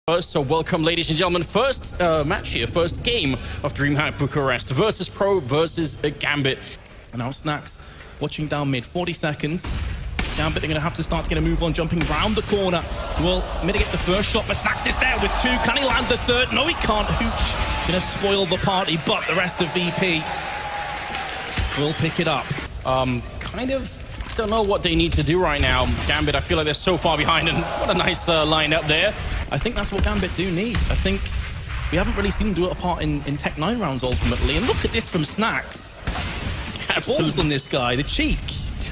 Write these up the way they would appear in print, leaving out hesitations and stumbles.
So welcome, ladies and gentlemen. First match here, first game of DreamHack Bucharest. VIRTUS.PRO versus Gambit. And now Snacks watching down mid, 40 seconds. Gambit, they're going to have to start to get a move on, jumping round the corner. Will mitigate the first shot, but Snacks is there with two. Can he land the third? No, he can't. Hooch going to spoil the party, but the rest of VP will pick it up. Kind of don't know what they need to do right now. Gambit, I feel like they're so far behind, and what a nice line up there. I think that's what Gambit do need. I think we haven't really seen them do it apart in Tech 9 rounds ultimately. And look at this from Snacks. Balls on this guy, the cheek.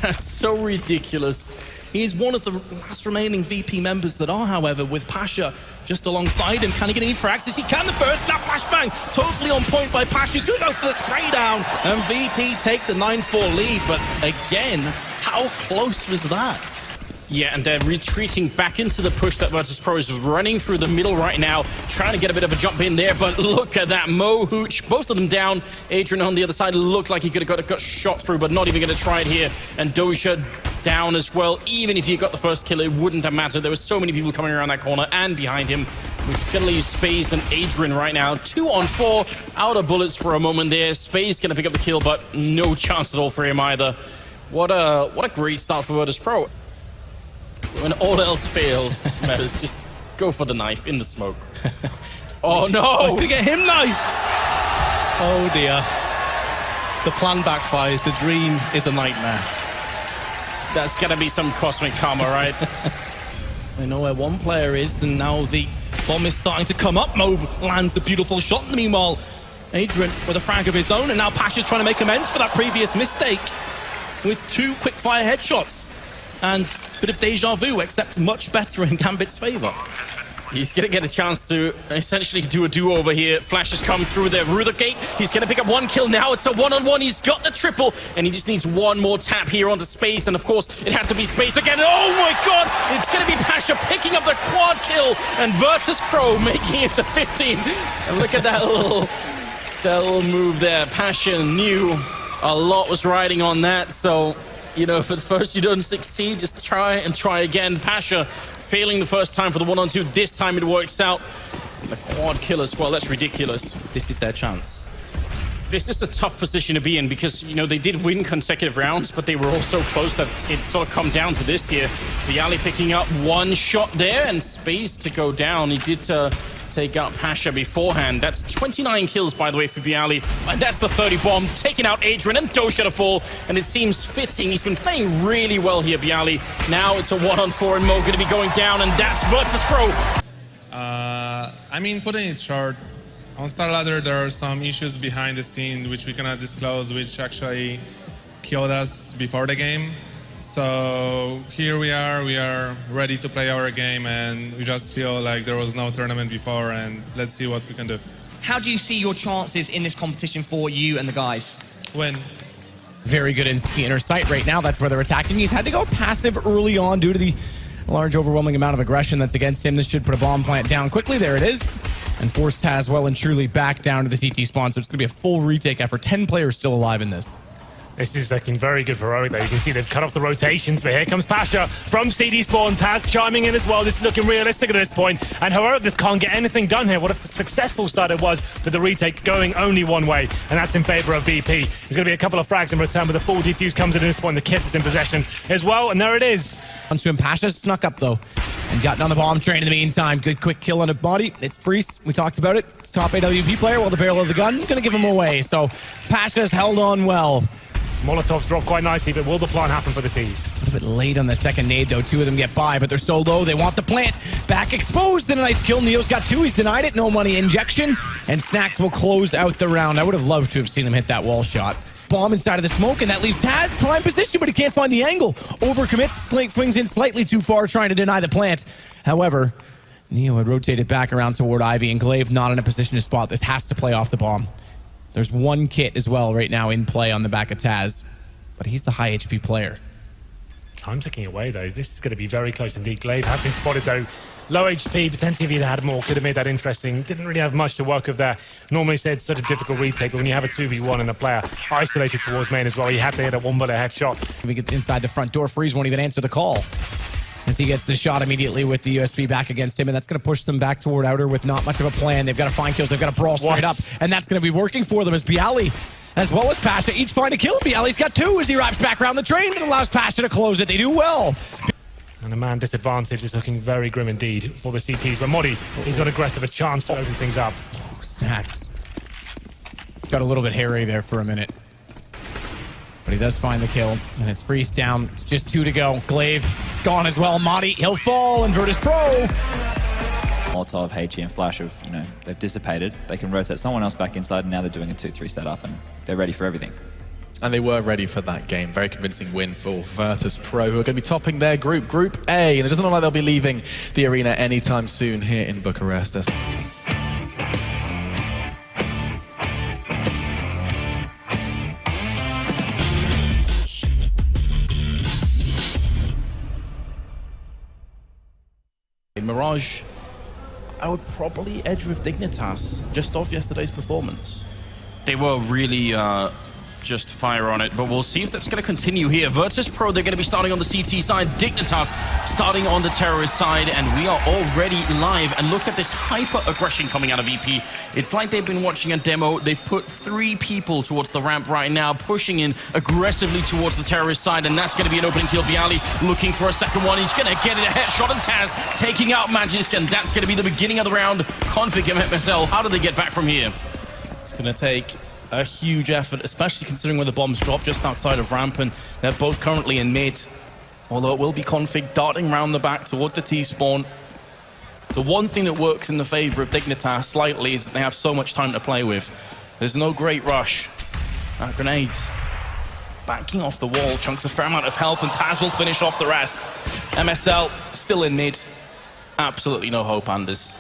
That's so ridiculous. He is one of the last remaining VP members that are, however, with Pasha just alongside him. Can he get any frags? If he can, the first snap flashbang, totally on point by Pasha. He's going to go for the spray down, and VP take the 9-4 lead. But again, how close was that? Yeah, and they're retreating back into the push that VIRTUS.PRO is running through the middle right now, trying to get a bit of a jump in there, but look at that. Mo, Hooch, both of them down. Adrian on the other side looked like he could have got shot through, but not even going to try it here. And Doja down as well. Even if he got the first kill, it wouldn't have mattered. There were so many people coming around that corner and behind him. We're just going to leave Space and Adrian right now. 2 on 4, out of bullets for a moment there. Space going to pick up the kill, but no chance at all for him either. What a great start for VIRTUS.PRO. When all else fails, matters, just go for the knife in the smoke. Oh no! Oh, he's gonna get him knifed! Oh dear. The plan backfires, the dream is a nightmare. That's gonna be some cosmic karma, right? I know where one player is, and now the bomb is starting to come up. Mo lands the beautiful shot. Meanwhile, Adrian with a frag of his own, and now Pasha's trying to make amends for that previous mistake with 2 quick-fire headshots. And a bit of deja vu, except much better in Gambit's favor. He's going to get a chance to essentially do a do-over here. Flashes come through there. Ruther Gate, he's going to pick up 1 kill now. It's a 1-on-1. He's got the triple, and he just needs 1 more tap here onto Space. And of course, it has to be Space again. Oh my god! It's going to be Pasha picking up the quad kill, and VIRTUS.PRO making it to 15. And look at that little move there. Pasha knew a lot was riding on that, so you know, if at first you don't succeed, just try and try again. Pasha failing the first time for the 1-on-2. This time it works out. The quad kill as well. That's ridiculous. This is their chance. This is a tough position to be in because, you know, they did win consecutive rounds, but they were all so close that it sort of come down to this here. Viali picking up 1 shot there and Space to go down. He did take out Pasha beforehand. That's 29 kills, by the way, for Viali. And that's the 30 bomb, taking out Adrian and Doja to fall. And it seems fitting. He's been playing really well here, Viali. Now it's a 1-on-4 and Mo going to be going down, and that's VIRTUS.PRO. I mean, putting it short, on Star Ladder, there are some issues behind the scene which we cannot disclose, which actually killed us before the game. So here we are ready to play our game, and we just feel like there was no tournament before, and let's see what we can do. How do you see your chances in this competition for you and the guys? Win. Very good in the inner sight right now. That's where they're attacking. He's had to go passive early on due to the large overwhelming amount of aggression that's against him. This should put a bomb plant down quickly. There it is. And force Taz well and truly back down to the CT spawn. So it's going to be a full retake effort. 10 players still alive in this. This is looking very good for Heroic, though. You can see they've cut off the rotations, but here comes Pasha from CD Spawn. Taz chiming in as well. This is looking realistic at this point, and Heroic just can't get anything done here. What a successful start it was, but the retake going only one way, and that's in favor of VP. There's going to be a couple of frags in return, but the full defuse comes in at this point. The kit is in possession as well, and there it is. Onto him, Pasha snuck up, though, and got down the bomb train in the meantime. Good quick kill on a body. It's Freeze. We talked about it. It's top AWP player, while the barrel of the gun going to give him away. So Pasha's held on well. Molotovs drop quite nicely, but will the plan happen for the T's? A little bit late on the second nade, though. 2 of them get by, but they're so low. They want the plant. Back exposed, and a nice kill. Neo's got 2. He's denied it. No money injection, and Snacks will close out the round. I would have loved to have seen him hit that wall shot. Bomb inside of the smoke, and that leaves Taz prime position, but he can't find the angle. Overcommits, swings in slightly too far, trying to deny the plant. However, Neo had rotated back around toward Ivy, and Glaive not in a position to spot this. Has to play off the bomb. There's 1 kit as well right now in play on the back of Taz, but he's the high HP player. Time ticking away, though. This is going to be very close indeed. Glaive has been spotted, though. Low HP, potentially if he'd had more, could have made that interesting. Didn't really have much to work with there. Normally said such a difficult retake, but when you have a 2v1 and a player isolated towards main as well, he had to hit a 1-bullet headshot. We get inside the front door. Freeze won't even answer the call. as he gets the shot immediately with the USP back against him, and that's going to push them back toward outer with not much of a plan. They've got to find kills, they've got to brawl straight up, and that's going to be working for them as Bialy as well as Pasha each find a kill. Bialy's got 2 as he wraps back around the train and allows Pasha to close it. They do well. And a man disadvantage is looking very grim indeed for the CTs. But Modi, he's got aggressive, a chance to open things up. Snacks. Got a little bit hairy there for a minute. But he does find the kill, and it's freeze down. It's just 2 to go. Glaive gone as well. Modi, he'll fall, and VIRTUS.PRO. Molotov, HE, and Flash have, they've dissipated. They can rotate someone else back inside, and now they're doing a 2-3 setup, and they're ready for everything. And they were ready for that game. Very convincing win for VIRTUS.PRO, who are going to be topping their group, Group A. And it doesn't look like they'll be leaving the arena anytime soon here in Bucharest. Mirage, I would probably edge with Dignitas, just off yesterday's performance. They were really just fire on it, but we'll see if that's going to continue here. VIRTUS.PRO, they're going to be starting on the CT side. Dignitas starting on the terrorist side, and we are already live. And look at this hyper-aggression coming out of VP. It's like they've been watching a demo. They've put 3 people towards the ramp right now, pushing in aggressively towards the terrorist side, and that's going to be an opening kill. Bialy looking for a second one. He's going to get it, a headshot, and Taz taking out Magisk, and that's going to be the beginning of the round. Config and MSL, how do they get back from here? It's going to take a huge effort, especially considering where the bombs drop just outside of ramp, and they're both currently in mid. Although it will be Config darting around the back towards the T-spawn. The one thing that works in the favor of Dignitas slightly is that they have so much time to play with. There's no great rush. That grenade banking off the wall, chunks a fair amount of health, and Taz will finish off the rest. MSL still in mid. Absolutely no hope, Anders.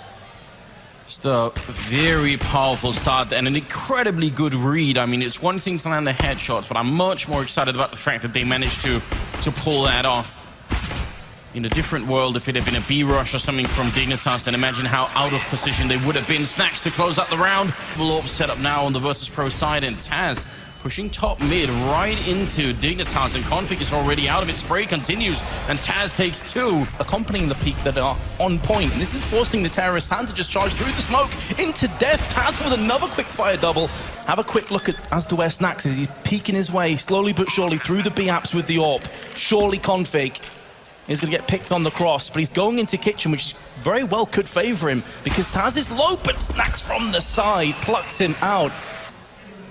Just a very powerful start and an incredibly good read. I mean, it's one thing to land the headshots, but I'm much more excited about the fact that they managed to pull that off. In a different world, if it had been a B-rush or something from Dignitas, then imagine how out of position they would have been. Snacks to close out the round. Orb set up now on the VIRTUS.PRO side, and Taz pushing top mid right into Dignitas, and Config is already out of it. Spray continues, and Taz takes 2. Accompanying the peak that are on point, and this is forcing the terrorist hand to just charge through the smoke into death. Taz with another quick fire double. Have a quick look as to where Snacks is. He's peeking his way slowly but surely through the B-apps with the AWP. Surely Config is going to get picked on the cross, but he's going into kitchen, which very well could favor him because Taz is low, but Snacks from the side plucks him out.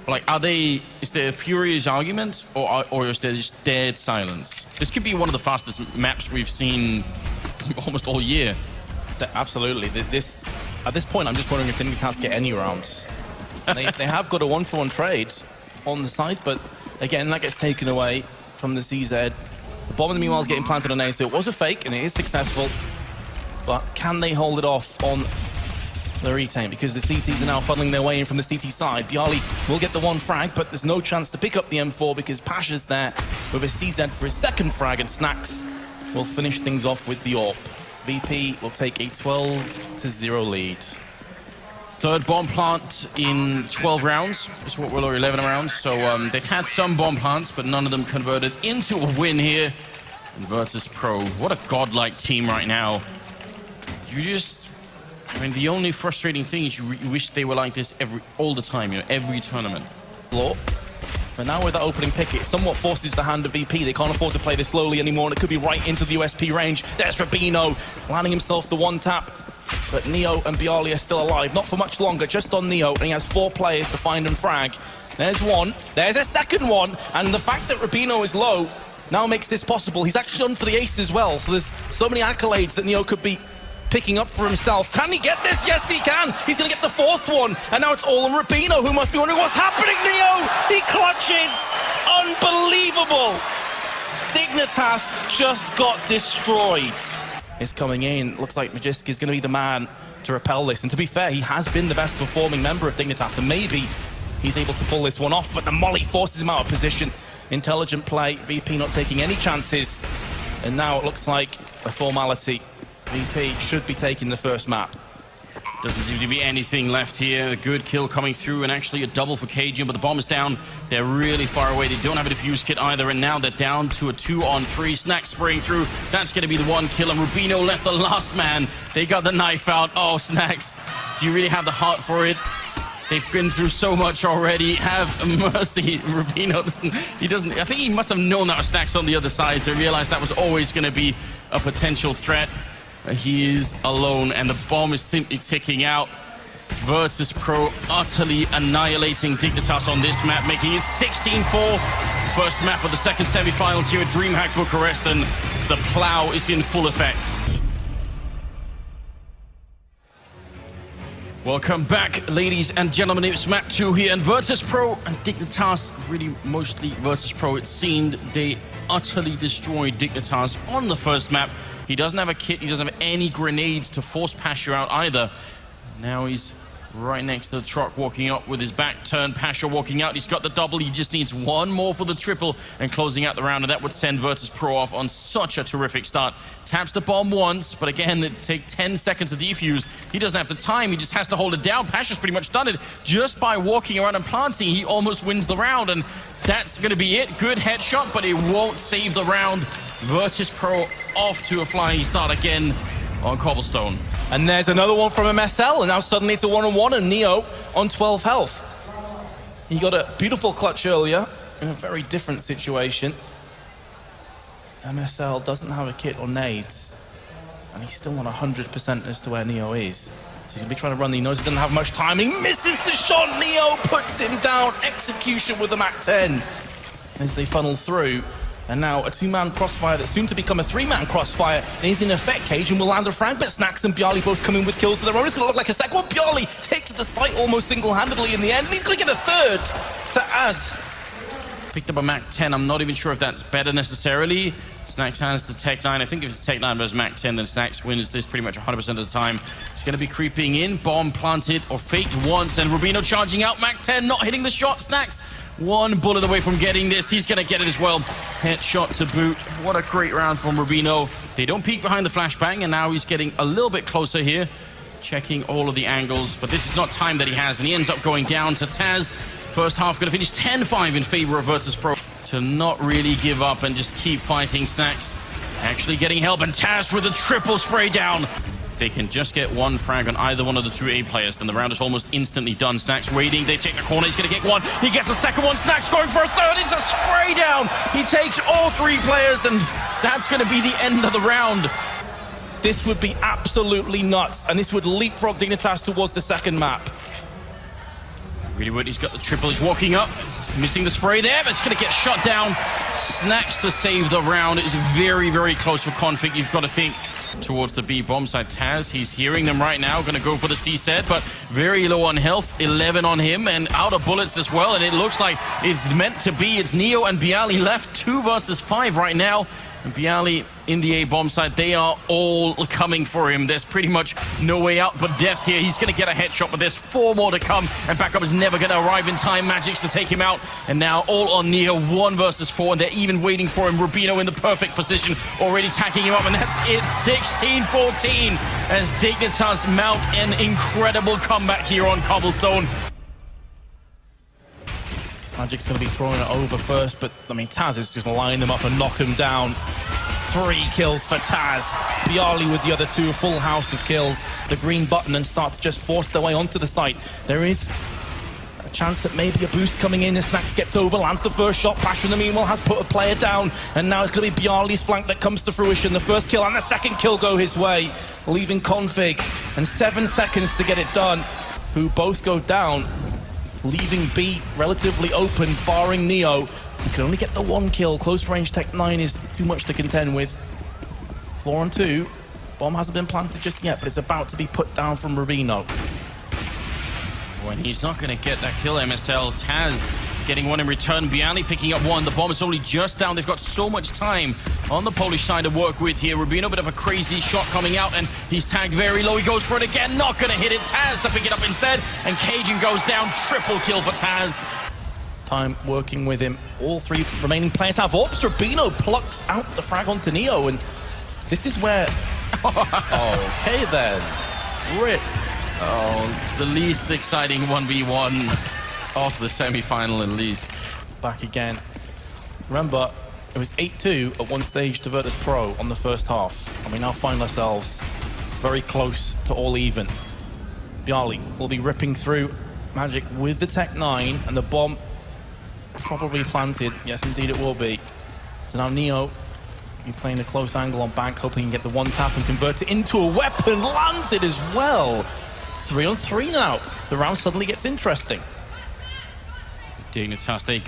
Like, is there a furious argument, or is there just dead silence? This could be one of the fastest maps we've seen almost all year. Absolutely. At this point, I'm just wondering if Dignitas get any rounds. And they have got a 1-for-1 trade on the side, but again, that gets taken away from the CZ. The bomb in the meanwhile is getting planted on A, so it was a fake, and it is successful. But can they hold it off on the retain, because the CTs are now funneling their way in from the CT side? Bialy will get the 1 frag, but there's no chance to pick up the M4 because Pasha's there with a CZ for his 2nd frag, and Snacks will finish things off with the AWP. VP will take a 12-0 lead. 3rd bomb plant in 12 rounds, or 11 rounds, so they've had some bomb plants, but none of them converted into a win here. And VIRTUS.PRO, what a godlike team right now. I mean, the only frustrating thing is you wish they were like this all the time, every tournament. But now with that opening pick, it somewhat forces the hand of VP. They can't afford to play this slowly anymore, and it could be right into the USP range. There's Rubino, landing himself the 1 tap. But Neo and Bialy are still alive, not for much longer, just on Neo, and he has 4 players to find and frag. There's 1, there's a 2nd one, and the fact that Rubino is low now makes this possible. He's actually on for the ace as well, so there's so many accolades that Neo could be picking up for himself. Can he get this? Yes, he can. He's going to get the 4th one. And now it's all on Rubino, who must be wondering what's happening. Neo, he clutches. Unbelievable. Dignitas just got destroyed. It's coming in. Looks like Magisk is going to be the man to repel this. And to be fair, he has been the best performing member of Dignitas, so maybe he's able to pull this one off. But the molly forces him out of position. Intelligent play. VP not taking any chances. And now it looks like a formality. VP should be taking the first map. Doesn't seem to be anything left here. A good kill coming through, and actually a double for Cajun, but the bomb is down. They're really far away. They don't have a defuse kit either, and now they're down to a 2-on-3. Snacks spraying through. That's going to be the one kill, and Rubino left the last man. They got the knife out. Oh, Snacks, do you really have the heart for it? They've been through so much already. Have mercy. Rubino doesn't, I think he must have known that was Snacks on the other side to realize that was always going to be a potential threat. He is alone, and the bomb is simply ticking out. VIRTUS.PRO utterly annihilating Dignitas on this map, making it 16-4. First map of the second semi-finals here at DreamHack Bucharest, and the plow is in full effect. Welcome back, ladies and gentlemen. It's map 2 here, and VIRTUS.PRO and Dignitas, really mostly VIRTUS.PRO, it seemed they utterly destroyed Dignitas on the first map. He doesn't have a kit, he doesn't have any grenades to force Pasha out either. Now he's right next to the truck, walking up with his back turned. Pasha walking out, he's got the double, he just needs one more for the triple and closing out the round, and that would send VIRTUS.PRO off on such a terrific start. Taps the bomb once, but again, it'd take 10 seconds to defuse. He doesn't have the time, he just has to hold it down. Pasha's pretty much done it just by walking around and planting. He almost wins the round, and that's gonna be it. Good headshot, but it won't save the round. VIRTUS.PRO off to a flying start again on Cobblestone. And there's another one from MSL, and now suddenly it's a 1-on-1, and Neo on 12 health. He got a beautiful clutch earlier in a very different situation. MSL doesn't have a kit or nades, and he's still on 100% as to where Neo is. So he's gonna be trying to run. He knows he doesn't have much time. He misses the shot. Neo puts him down. Execution with the MAC-10 as they funnel through. And now a 2-man crossfire that's soon to become a 3-man crossfire is in effect. Cajun will land a frag, but Snacks and Bjarly both come in with kills of their own. It's going to look like a second one. Bjarly takes the site almost single-handedly in the end, and he's going to get a third to add. Picked up a MAC-10. I'm not even sure if that's better necessarily. Snacks has the Tech 9. I think if it's Tech 9 versus MAC-10, then Snacks wins this pretty much 100% of the time. He's going to be creeping in. Bomb planted or faked once, and Rubino charging out. MAC-10 not hitting the shot. Snacks one bullet away from getting this. He's going to get it as well. Headshot to boot. What a great round from Rubino. They don't peek behind the flashbang, and now he's getting a little bit closer here, checking all of the angles. But this is not time that he has, and he ends up going down to Taz. First half going to finish 10-5 in favor of VIRTUS.PRO. To not really give up and just keep fighting. Snacks actually getting help, and Taz with a triple spray down. They can just get one frag on either one of the two A players, then the round is almost instantly done. Snacks waiting, they take the corner, he's gonna get one, he gets a second one, Snacks going for a third, it's a spray down! He takes all 3 players, and that's gonna be the end of the round. This would be absolutely nuts, and this would leapfrog Dignitas towards the second map. Really would, he's got the triple, he's walking up, missing the spray there, but it's gonna get shut down. Snacks to save the round. It is very, very close for Config, you've got to think. Towards the B bomb side, Taz, he's hearing them right now, gonna go for the C set, but very low on health, 11 on him, and out of bullets as well, and it looks like it's meant to be. It's Neo and Bjarly left, 2 versus 5 right now, and Bjarly in the A bomb side, they are all coming for him. There's pretty much no way out but death here. He's gonna get a headshot, but there's 4 more to come, and backup is never gonna arrive in time. Magic's to take him out, and now all on Neo, 1 versus 4, and they're even waiting for him. Rubino in the perfect position, already tacking him up, and that's it, 16-14, as Dignitas mount an incredible comeback here on Cobblestone. Magic's going to be throwing it over first, but I mean, Taz is just lining them up and knock him down. 3 kills for Taz. Bjarly with the other 2, a full house of kills. The green button and start to just force their way onto the site. There is a chance that maybe a boost coming in as Snacks gets over, lands the first shot. Pasha in the meanwhile has put a player down, and now it's going to be Bjarly's flank that comes to fruition. The first kill and the second kill go his way, leaving Config and 7 seconds to get it done, who both go down, leaving B relatively open, barring Neo, who can only get the 1 kill. Close range Tech 9 is too much to contend with. 4 on 2. Bomb hasn't been planted just yet, but it's about to be put down from Rubino. When he's not going to get that kill, MSL. Taz getting one in return. Bjarly picking up 1. The bomb is only just down. They've got so much time on the Polish side to work with here. Rubino, bit of a crazy shot coming out, and he's tagged very low. He goes for it again. Not going to hit it. Taz to pick it up instead, and Cajun goes down. Triple kill for Taz. Time working with him. All 3 remaining players have orbs. Rubino plucked out the frag onto Neo, and this is where... Okay then. Rip. Oh, the least exciting 1v1 of the semi-final, at least. Back again. Remember, it was 8-2 at one stage to VIRTUS.PRO on the first half, and we now find ourselves very close to all even. Bialy will be ripping through Magic with the Tech 9, and the bomb probably planted. Yes, indeed it will be. So now Neo be playing a close angle on Bank, hoping he can get the one tap and convert it into a weapon. Lands it as well. 3-on-3 now. The round suddenly gets interesting. Dignitas, they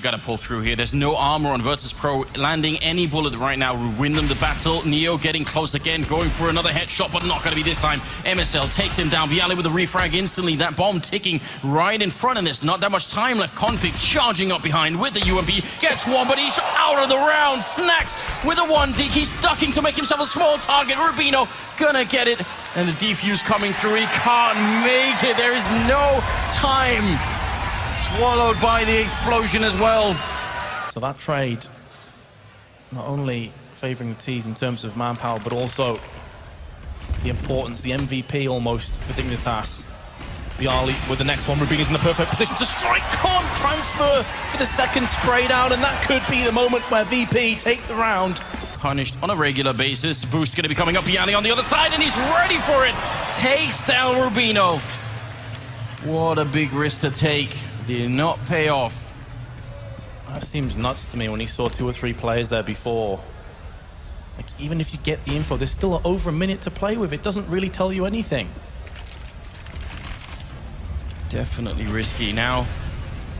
gotta pull through here. There's no armor on VIRTUS.PRO. Landing any bullet right now will win them the battle. Neo getting close again, going for another headshot, but not gonna be this time. MSL takes him down. Bialy with a refrag instantly. That bomb ticking right in front of this. Not that much time left. Config charging up behind with the UMP. Gets one, but he's out of the round. Snacks with a 1D. He's ducking to make himself a small target. Rubino gonna get it. And the defuse coming through. He can't make it. There is no time. Swallowed by the explosion as well. So that trade, not only favoring the T's in terms of manpower, but also the importance, the MVP almost for Dignitas. Bialy with the next one. Rubino's in the perfect position to strike. Can't transfer for the second spray down, and that could be the moment where VP take the round. Punished on a regular basis. Boost going to be coming up. Bialy on the other side, and he's ready for it. Takes down Rubino. What a big risk to take. Did not pay off. That seems nuts to me when he saw 2 or 3 players there before. Like, even if you get the info, there's still over a minute to play with. It doesn't really tell you anything. Definitely risky now.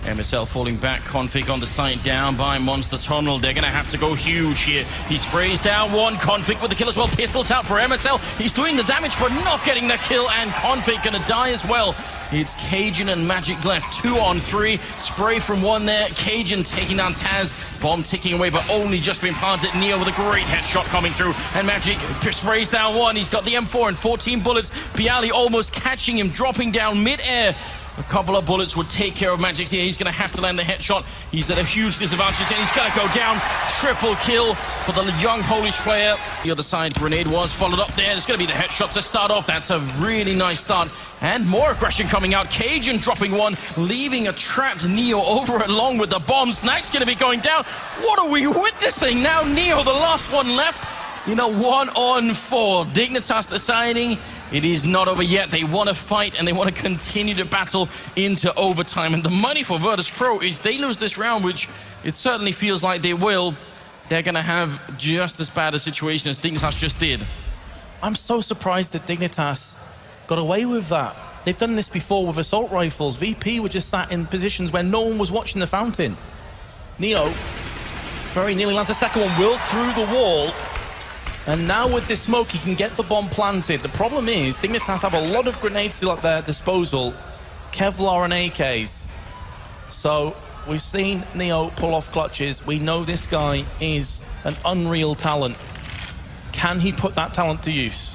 MSL falling back. Config on the side, down by Monster Tunnel. They're going to have to go huge here. He sprays down one. Config with the kill as well. Pistols out for MSL. He's doing the damage, but not getting the kill. And Config going to die as well. It's Cajun and Magic left. 2-on-3. Spray from one there. Cajun taking down Taz. Bomb ticking away, but only just been planted. Neo with a great headshot coming through. And Magic sprays down one. He's got the M4 and 14 bullets. Bialy almost catching him, dropping down mid-air. A couple of bullets would take care of Magic here. He's going to have to land the headshot. He's at a huge disadvantage, and he's going to go down. Triple kill for the young Polish player. The other side, grenade was followed up there. It's going to be the headshot to start off. That's a really nice start. And more aggression coming out. Cajun dropping one, leaving a trapped Neo over along with the bomb. Snack's going to be going down. What are we witnessing? Now Neo, the last one left. You know, 1-on-4. Dignitas deciding it is not over yet. They want to fight and they want to continue to battle into overtime. And the money for VIRTUS.PRO, if they lose this round, which it certainly feels like they will, they're going to have just as bad a situation as Dignitas just did. I'm so surprised that Dignitas got away with that. They've done this before with assault rifles. VP were just sat in positions where no one was watching the fountain. Neo very nearly lands the second one. Will through the wall. And now with this smoke, he can get the bomb planted. The problem is, Dignitas have a lot of grenades still at their disposal. Kevlar and AKs. So we've seen Neo pull off clutches. We know this guy is an unreal talent. Can he put that talent to use?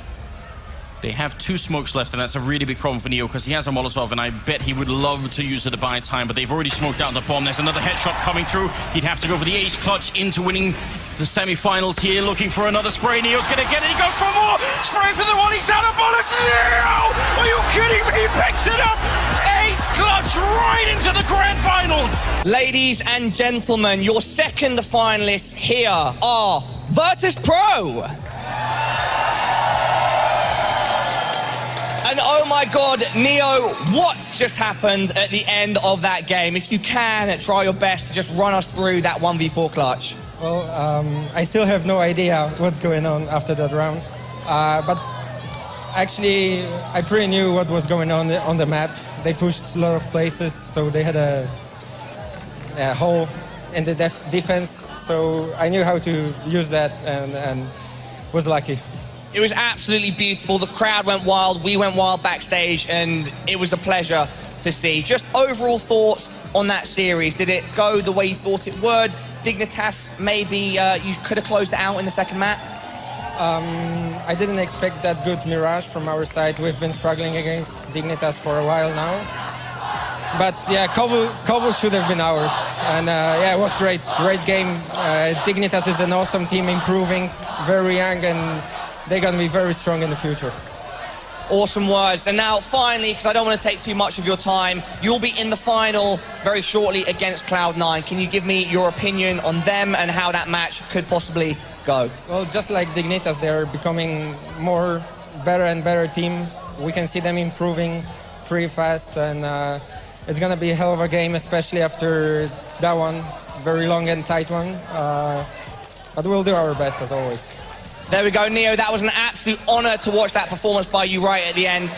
They have 2 smokes left, and that's a really big problem for Neo because he has a Molotov, and I bet he would love to use it to buy time, but they've already smoked out the bomb. There's another headshot coming through. He'd have to go for the ace clutch into winning the semi-finals here, looking for another spray. Neo's going to get it. He goes for more. Spray for the one. He's out of bullets. Neo! Are you kidding me? He picks it up. Ace clutch right into the grand finals. Ladies and gentlemen, your second finalists here are VIRTUS.PRO. And oh my God, Neo, what just happened at the end of that game? If you can, try your best to just run us through that 1v4 clutch. Well, I still have no idea what's going on after that round. But actually, I pretty knew what was going on the map. They pushed a lot of places, so they had a hole in the defense. So I knew how to use that and was lucky. It was absolutely beautiful. The crowd went wild. We went wild backstage, and it was a pleasure to see. Just overall thoughts on that series. Did it go the way you thought it would? Dignitas, maybe you could have closed it out in the second map? I didn't expect that good Mirage from our side. We've been struggling against Dignitas for a while now. But yeah, Cobble should have been ours. And yeah, it was great. Great game. Dignitas is an awesome team, improving, very young, and they're going to be very strong in the future. Awesome words. And now, finally, because I don't want to take too much of your time, you'll be in the final very shortly against Cloud9. Can you give me your opinion on them and how that match could possibly go? Well, just like Dignitas, they're becoming better and better team. We can see them improving pretty fast, and it's going to be a hell of a game, especially after that one, very long and tight one. But we'll do our best, as always. There we go, Neo. That was an absolute honor to watch that performance by you right at the end.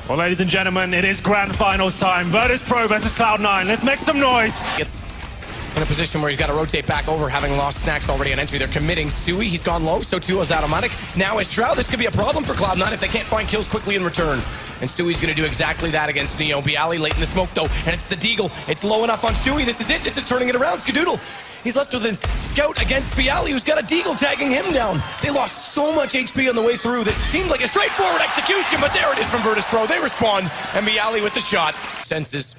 Well, ladies and gentlemen, it is grand finals time. VIRTUS.PRO versus Cloud9. Let's make some noise. Gets in a position where he's got to rotate back over, having lost Snacks already on entry. They're committing ZOWIE. He's gone low, so too is Automatic. Now is Shroud. This could be a problem for Cloud9 if they can't find kills quickly in return. And Stewie's going to do exactly that against Neo. Bialy late in the smoke, though, and it's the Deagle. It's low enough on Stewie. This is it. This is turning it around. Skadoodle. He's left with a scout against Bialy, who's got a Deagle tagging him down. They lost so much HP on the way through that seemed like a straightforward execution, but there it is from VIRTUS.PRO. They respond, and Bialy with the shot. Senses.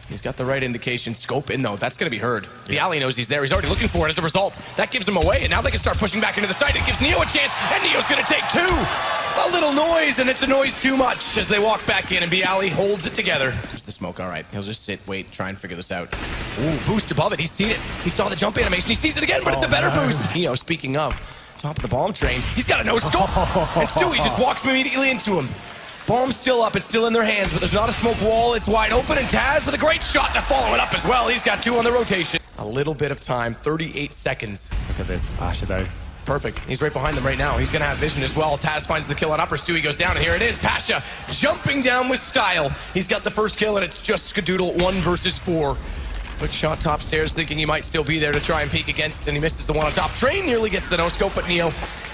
He's got the right indication. Scope in, though. That's going to be heard. Bialy knows he's there. He's already looking for it as a result. That gives him away, and now they can start pushing back into the site. It gives Neo a chance, and Neo's going to take two. A little noise, and it's a noise too much as they walk back in, and Bialy holds it together. There's the smoke, all right. He'll just sit, wait, try and figure this out. Ooh, boost above it. He's seen it. He saw the jump animation. He sees it again, but it's a better boost. Neo, speaking of, top of the bomb train. He's got a no-scope, and Stewie just walks immediately into him. Bomb's still up, it's still in their hands, but there's not a smoke wall, it's wide open, and Taz with a great shot to follow it up as well. He's got two on the rotation. A little bit of time, 38 seconds. Look at this for Pasha, though. Perfect. He's right behind them right now. He's going to have vision as well. Taz finds the kill on upper. Stewie goes down, and here it is. Pasha jumping down with style. He's got the first kill, and it's just Skadoodle 1 versus 4. Quick shot top stairs, thinking he might still be there to try and peek against, and he misses the one on top. Train nearly gets the no-scope, but Neo,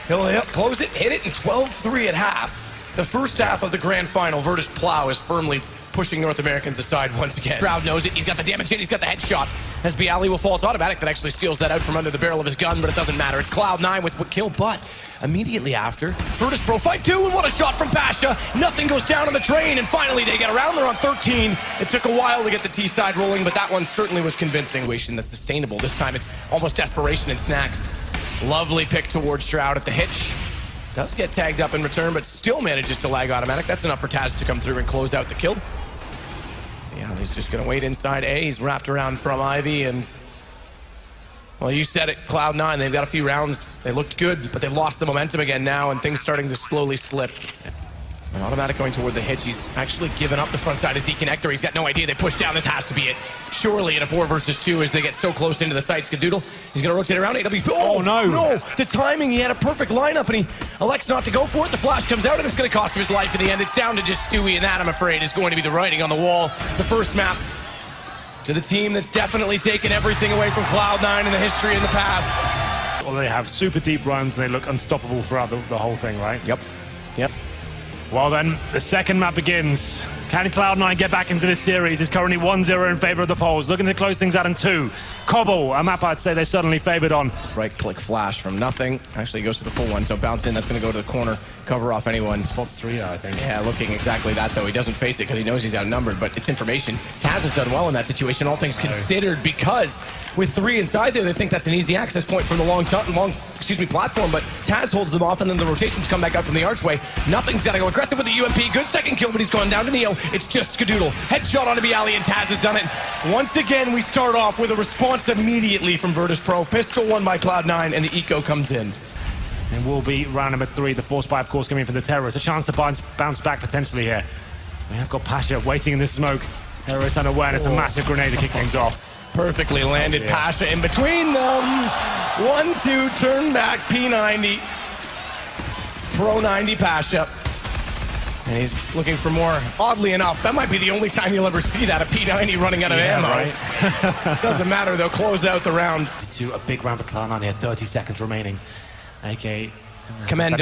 he'll close it, hit it, and 12-3 at half. The first half of the grand final, VIRTUS.PRO is firmly pushing North Americans aside once again. Shroud knows it. He's got the damage in. He's got the headshot. As Bialy will fall, it's Automatic that actually steals that out from under the barrel of his gun, but it doesn't matter. It's Cloud9 with what kill, but immediately after, VIRTUS.PRO fight 2, and what a shot from Pasha. Nothing goes down on the train, and finally they get around. They're on 13. It took a while to get the T-side rolling, but that one certainly was convincing. That's sustainable. This time it's almost desperation in Snacks. Lovely pick towards Shroud at the hitch. Does get tagged up in return, but still manages to lag Automatic. That's enough for Taz to come through and close out the kill. Yeah, he's just going to wait inside A. He's wrapped around from Ivy, and... well, you said it, Cloud9. They've got a few rounds. They looked good, but they've lost the momentum again now, and things starting to slowly slip. And Automatic going toward the hitch. He's actually given up the front side as D-connector. He's got no idea. They push down. This has to be it. Surely in a 4 versus 2 as they get so close into the site. Skadoodle, he's going to rotate around. AWP. Oh, no. No. The timing. He had a perfect lineup, and he elects not to go for it. The flash comes out, and it's going to cost him his life in the end. It's down to just Stewie, and that, I'm afraid, is going to be the writing on the wall. The first map to the team that's definitely taken everything away from Cloud9 in the history in the past. Well, they have super deep runs, and they look unstoppable throughout the whole thing, right? Yep. Well then, the second map begins. Can Cloud9 get back into this series? It's currently 1-0 in favor of the Poles. Looking to close things out in 2. Cobble, a map I'd say they're suddenly favored on. Right-click flash from nothing. Actually goes for the full one, so bounce in. That's going to go to the corner, cover off anyone. Spots 3, I think. Yeah, looking exactly that, though. He doesn't face it because he knows he's outnumbered, but it's information. Taz has done well in that situation, all things considered, because with 3 inside there, they think that's an easy access point from the long platform, but Taz holds them off, and then the rotations come back out from the archway. Nothing's got to go aggressive with the UMP. Good second kill, but he's gone down to Neo. It's just Skadoodle. Headshot onto Bialy, and Taz has done it. Once again, we start off with a response immediately from VIRTUS.PRO. Pistol won by Cloud9, and the eco comes in. And will be round number 3. The force buy, of course, coming in for the Terrorists. A chance to bounce back potentially here. We have got Pasha waiting in the smoke. Terrorists on awareness, a massive grenade to kick things off. Perfectly landed. Pasha in between them. 1-2, turn back, P90. Pro 90 Pasha. And he's looking for more. Oddly enough, that might be the only time you'll ever see that, a P90 running out of ammo. Right? Doesn't matter, they'll close out the round. To a big round for Cloud9 here, 30 seconds remaining. AK. Commend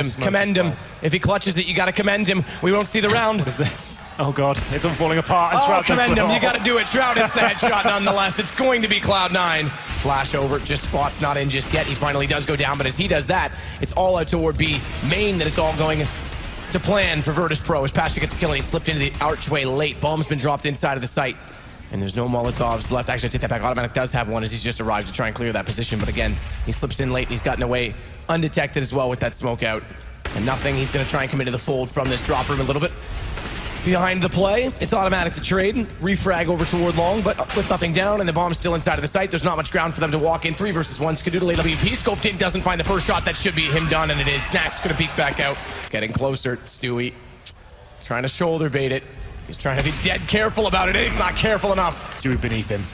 him. If he clutches it, you got to commend him. We won't see the round. What is this? Oh God, it's all falling apart. Oh, commend him. You got to do it. Shroud hits the headshot nonetheless. It's going to be Cloud9. Flash over, just spots, not in just yet. He finally does go down, but as he does that, it's all out toward B. Main that it's all going to plan for VIRTUS.PRO as Pasha gets a kill and he slipped into the archway late. Bomb's been dropped inside of the site. And there's no Molotovs left. Actually, I take that back. Automatic does have one as he's just arrived to try and clear that position. But again, he slips in late and he's gotten away undetected as well with that smoke out. And nothing. He's going to try and come into the fold from this drop room a little bit. Behind the play, it's Automatic to trade. Refrag over toward long, but with nothing down, and the bomb's still inside of the site. There's not much ground for them to walk in. 3 versus 1. Skadoodle AWP scoped in, doesn't find the first shot. That should be him done, and it is. Snack's going to peek back out. Getting closer. Stewie trying to shoulder bait it. He's trying to be dead careful about it, and he's not careful enough. Stewie beneath him.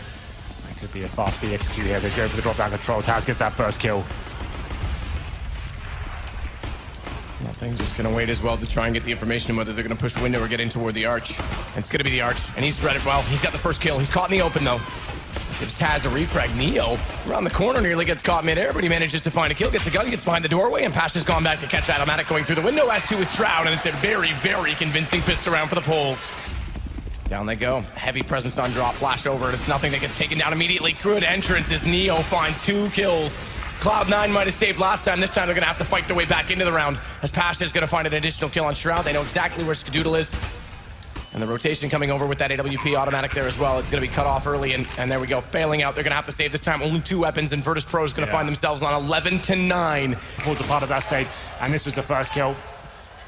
That could be a fast speed execute here. They go for the drop down control. Taz gets that first kill. Nothing, just gonna wait as well to try and get the information on whether they're gonna push window or get in toward the arch. And it's gonna be the arch, and he's spread it well. He's got the first kill. He's caught in the open though. Gives Taz a refrag. Neo around the corner nearly gets caught midair, but he manages to find a kill, gets a gun, gets behind the doorway, and Pasha's gone back to catch Automatic going through the window, as to with Shroud, and it's a very, very convincing pistol round for the Poles. Down they go. Heavy presence on drop, flash over, and it's nothing that gets taken down immediately. Good entrance as Neo finds 2 kills. Cloud9 might have saved last time. This time they're going to have to fight their way back into the round as Pasha's going to find an additional kill on Shroud. They know exactly where Skadoodle is. And the rotation coming over with that AWP Automatic there as well. It's going to be cut off early, and there we go. Bailing out. They're going to have to save this time. Only 2 weapons, and VIRTUS.PRO is going to find themselves on 11-9. Towards a part of that stage, and this was the first kill.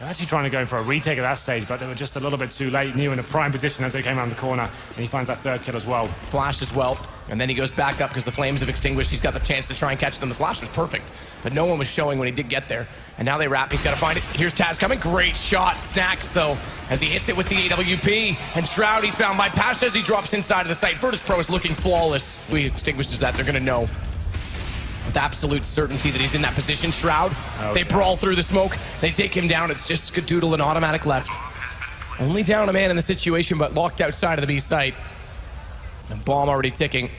They're actually trying to go for a retake at that stage, but they were just a little bit too late. Neo in a prime position as they came around the corner, and he finds that 3rd kill as well. Flash as well, and then he goes back up because the flames have extinguished. He's got the chance to try and catch them. The flash was perfect, but no one was showing when he did get there. And now they wrap. He's got to find it. Here's Taz coming. Great shot. Snacks, though, as he hits it with the AWP. And Shroud, he's found by Pasha as he drops inside of the site. VIRTUS.PRO is looking flawless. We extinguishes that. They're going to know with absolute certainty that he's in that position. Shroud, they brawl through the smoke. They take him down. It's just Skadoodle and Automatic left. Only down a man in the situation, but locked outside of the B site. And bomb already ticking.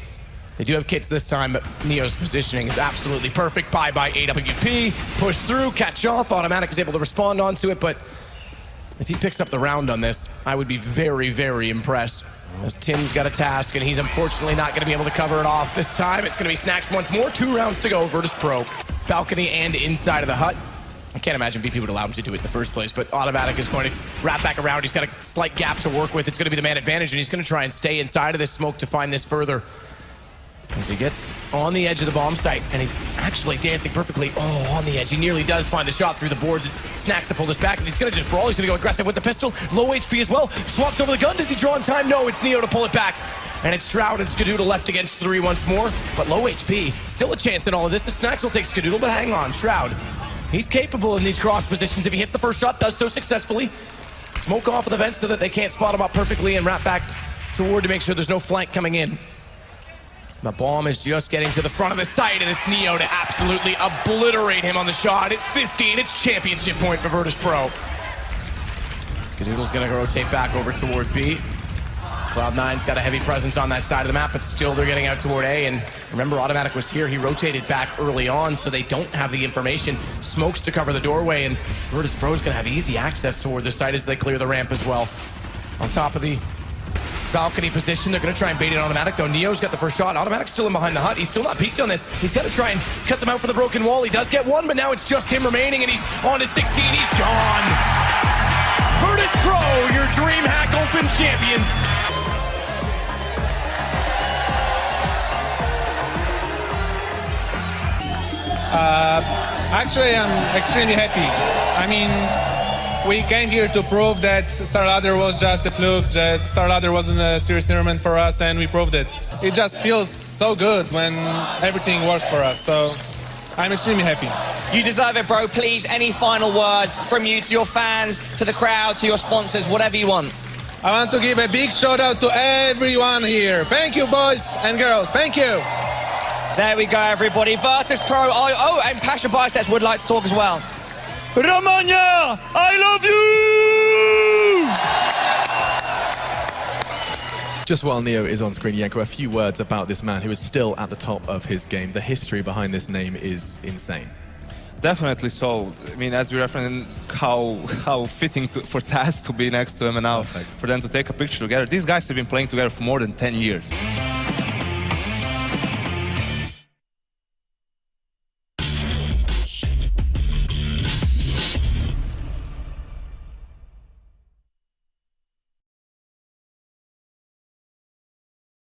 They do have kits this time, but Neo's positioning is absolutely perfect. Bye-bye AWP. Push through, catch off. Automatic is able to respond onto it, but if he picks up the round on this, I would be very, very impressed. As Tim's got a task, and he's unfortunately not going to be able to cover it off this time. It's going to be Snacks once more. 2 rounds to go. VIRTUS.PRO. Balcony and inside of the hut. I can't imagine VP would allow him to do it in the first place, but Automatic is going to wrap back around. He's got a slight gap to work with. It's going to be the man advantage, and he's going to try and stay inside of this smoke to find this further. As he gets on the edge of the bomb site, and he's actually dancing perfectly. Oh, on the edge. He nearly does find the shot through the boards. It's Snacks to pull this back, and he's going to just brawl. He's going to go aggressive with the pistol. Low HP as well. Swaps over the gun. Does he draw in time? No, it's Neo to pull it back. And it's Shroud and Skadoodle left against 3 once more. But low HP. Still a chance in all of this. The Snacks will take Skadoodle, but hang on. Shroud, he's capable in these cross positions. If he hits the first shot, does so successfully. Smoke off of the vents so that they can't spot him up perfectly, and wrap back toward to make sure there's no flank coming in. The bomb is just getting to the front of the site, and it's Neo to absolutely obliterate him on the shot. It's 15. It's championship point for VIRTUS.PRO. Skadoodle's going to rotate back over toward B. Cloud9's got a heavy presence on that side of the map, but still they're getting out toward A. And remember, Automatic was here. He rotated back early on, so they don't have the information. Smokes to cover the doorway, and VIRTUS.PRO is going to have easy access toward the site as they clear the ramp as well. On top of the balcony position, they're going to try and bait it on Automatic, though. Neo's got the first shot. Automatic's still in behind the hut. He's still not peeked on this. He's got to try and cut them out for the broken wall. He does get one, but now it's just him remaining, and he's on to 16. He's gone. VIRTUS.PRO, your DreamHack Open champions. Actually, I'm extremely happy. I mean, we came here to prove that StarLadder was just a fluke, that StarLadder wasn't a serious tournament for us, and we proved it. It just feels so good when everything works for us, so I'm extremely happy. You deserve it, bro. Please, any final words from you to your fans, to the crowd, to your sponsors, whatever you want. I want to give a big shout out to everyone here. Thank you, boys and girls. Thank you. There we go, everybody. VIRTUS.PRO. Oh, and Pasha Biceps would like to talk as well. Romagna, I love you! Just while Neo is on screen, Yanko, a few words about this man who is still at the top of his game. The history behind this name is insane. Definitely so. I mean, as we referenced, how fitting for Taz to be next to him, and now for them to take a picture together. These guys have been playing together for more than 10 years.